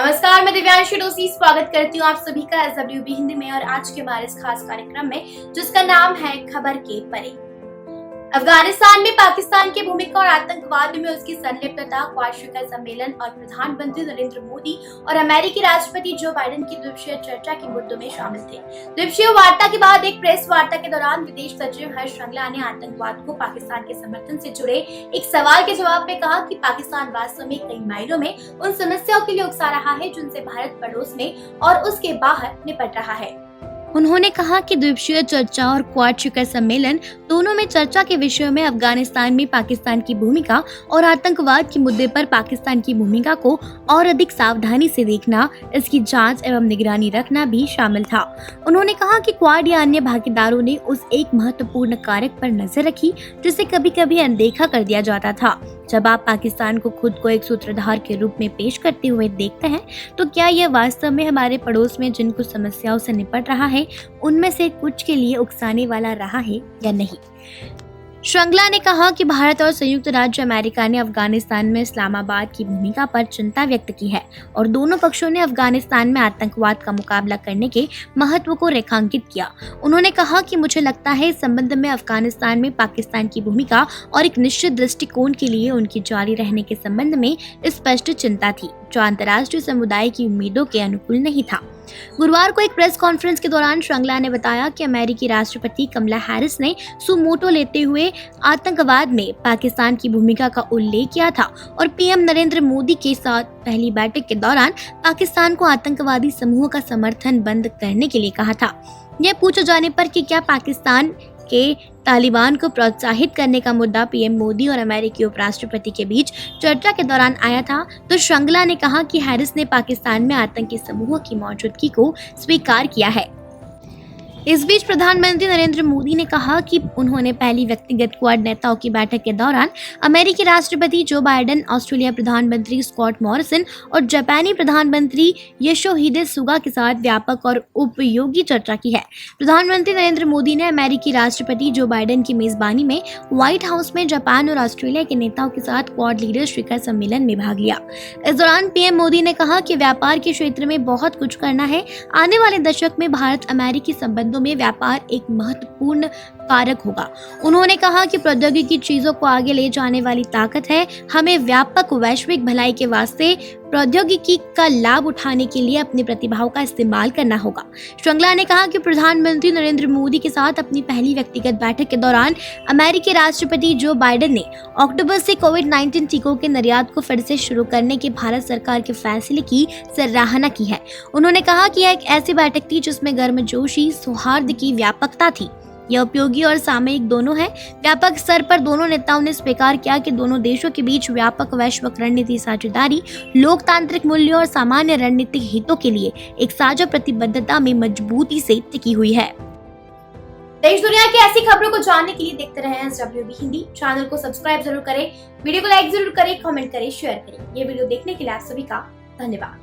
नमस्कार, मैं दिव्यांशी डोसी स्वागत करती हूँ आप सभी का SWB हिंदी में। और आज के हमारे इस खास कार्यक्रम में जिसका नाम है खबर के परे। अफगानिस्तान में पाकिस्तान की भूमिका और आतंकवाद में उसकी संलिप्तता, क्वाड शिखर सम्मेलन और प्रधानमंत्री नरेंद्र मोदी और अमेरिकी राष्ट्रपति जो बाइडेन की द्विपक्षीय चर्चा के मुद्दों में शामिल थे। द्विपक्षीय वार्ता के बाद एक प्रेस वार्ता के दौरान विदेश सचिव हर्ष श्रृंगला ने आतंकवाद को पाकिस्तान के समर्थन से जुड़े एक सवाल के जवाब में कहा कि पाकिस्तान वास्तव में कई मायनों में उन समस्याओं के लिए उकसा रहा है जिनसे भारत पड़ोस में और उसके बाहर निपट रहा है। उन्होंने कहा कि द्विपक्षीय चर्चा और क्वाड शिखर सम्मेलन दोनों में चर्चा के विषयों में अफगानिस्तान में पाकिस्तान की भूमिका और आतंकवाद के मुद्दे पर पाकिस्तान की भूमिका को और अधिक सावधानी से देखना, इसकी जांच एवं निगरानी रखना भी शामिल था। उन्होंने कहा कि क्वाड या अन्य भागीदारों ने उस एक महत्वपूर्ण कारक पर नजर रखी जिसे कभी कभी अनदेखा कर दिया जाता था। जब आप पाकिस्तान को खुद को एक सूत्रधार के रूप में पेश करते हुए देखते हैं तो क्या यह वास्तव में हमारे पड़ोस में जिन कुछ समस्याओं से निपट रहा है उनमें से कुछ के लिए उकसाने वाला रहा है या नहीं। श्रृंगला ने कहा कि भारत और संयुक्त राज्य अमेरिका ने अफगानिस्तान में इस्लामाबाद की भूमिका पर चिंता व्यक्त की है और दोनों पक्षों ने अफगानिस्तान में आतंकवाद का मुकाबला करने के महत्व को रेखांकित किया। उन्होंने कहा कि मुझे लगता है इस संबंध में अफगानिस्तान में पाकिस्तान की भूमिका और एक निश्चित दृष्टिकोण के लिए उनकी जारी रहने के संबंध में स्पष्ट चिंता थी जो अंतर्राष्ट्रीय समुदाय की उम्मीदों के अनुकूल नहीं था। गुरुवार को एक प्रेस कॉन्फ्रेंस के दौरान श्रृंगला ने बताया कि अमेरिकी राष्ट्रपति कमला हैरिस ने सुमोटो लेते हुए आतंकवाद में पाकिस्तान की भूमिका का उल्लेख किया था और पीएम नरेंद्र मोदी के साथ पहली बैठक के दौरान पाकिस्तान को आतंकवादी समूहों का समर्थन बंद करने के लिए कहा था। यह पूछे जाने पर कि क्या पाकिस्तान के तालिबान को प्रोत्साहित करने का मुद्दा पीएम मोदी और अमेरिकी उपराष्ट्रपति के बीच चर्चा के दौरान आया था, तो श्रृंगला ने कहा कि हैरिस ने पाकिस्तान में आतंकी समूहों की मौजूदगी को स्वीकार किया है। इस बीच प्रधानमंत्री नरेंद्र मोदी ने कहा कि उन्होंने पहली व्यक्तिगत क्वाड नेताओं की बैठक के दौरान अमेरिकी राष्ट्रपति जो बाइडेन, ऑस्ट्रेलिया प्रधानमंत्री स्कॉट मॉरिसन और जापानी प्रधानमंत्री योशिहिदे सुगा के साथ व्यापक और उपयोगी चर्चा की है। प्रधानमंत्री नरेंद्र मोदी ने अमेरिकी राष्ट्रपति जो बाइडेन की मेजबानी में व्हाइट हाउस में जापान और ऑस्ट्रेलिया के नेताओं के साथ क्वाड लीडर शिखर सम्मेलन में भाग लिया। इस दौरान पीएम मोदी ने कहा कि व्यापार के क्षेत्र में बहुत कुछ करना है। आने वाले दशक में भारत अमेरिकी संबंध में व्यापार एक महत्वपूर्ण कारक होगा। उन्होंने कहा कि प्रौद्योगिकी चीजों को आगे ले जाने वाली ताकत है। हमें व्यापक वैश्विक भलाई के वास्ते प्रौद्योगिकी का लाभ उठाने के लिए अपनी प्रतिभाओं का इस्तेमाल करना होगा। श्रृंगला ने कहा कि प्रधानमंत्री नरेंद्र मोदी के साथ अपनी पहली व्यक्तिगत बैठक के दौरान अमेरिकी राष्ट्रपति जो बाइडेन ने अक्टूबर से कोविड-19 टीकों के निर्यात को फिर से शुरू करने के भारत सरकार के फैसले की सराहना की है। उन्होंने कहा कि यह एक ऐसी बैठक थी जिसमें गर्मजोशी, सौहार्द की व्यापकता थी। यह उपयोगी और सामयिक दोनों है। व्यापक स्तर पर दोनों नेताओं ने स्वीकार किया कि दोनों देशों के बीच व्यापक वैश्विक रणनीति साझेदारी लोकतांत्रिक मूल्यों और सामान्य रणनीतिक हितों के लिए एक साझा प्रतिबद्धता में मजबूती से टिकी हुई है। देश दुनिया की ऐसी खबरों को जानने के लिए देखते रहें SWB हिंदी। चैनल को सब्सक्राइब जरूर करें, वीडियो को लाइक जरूर करें, कमेंट करें, शेयर करें। ये वीडियो देखने के लिए आप सभी का धन्यवाद।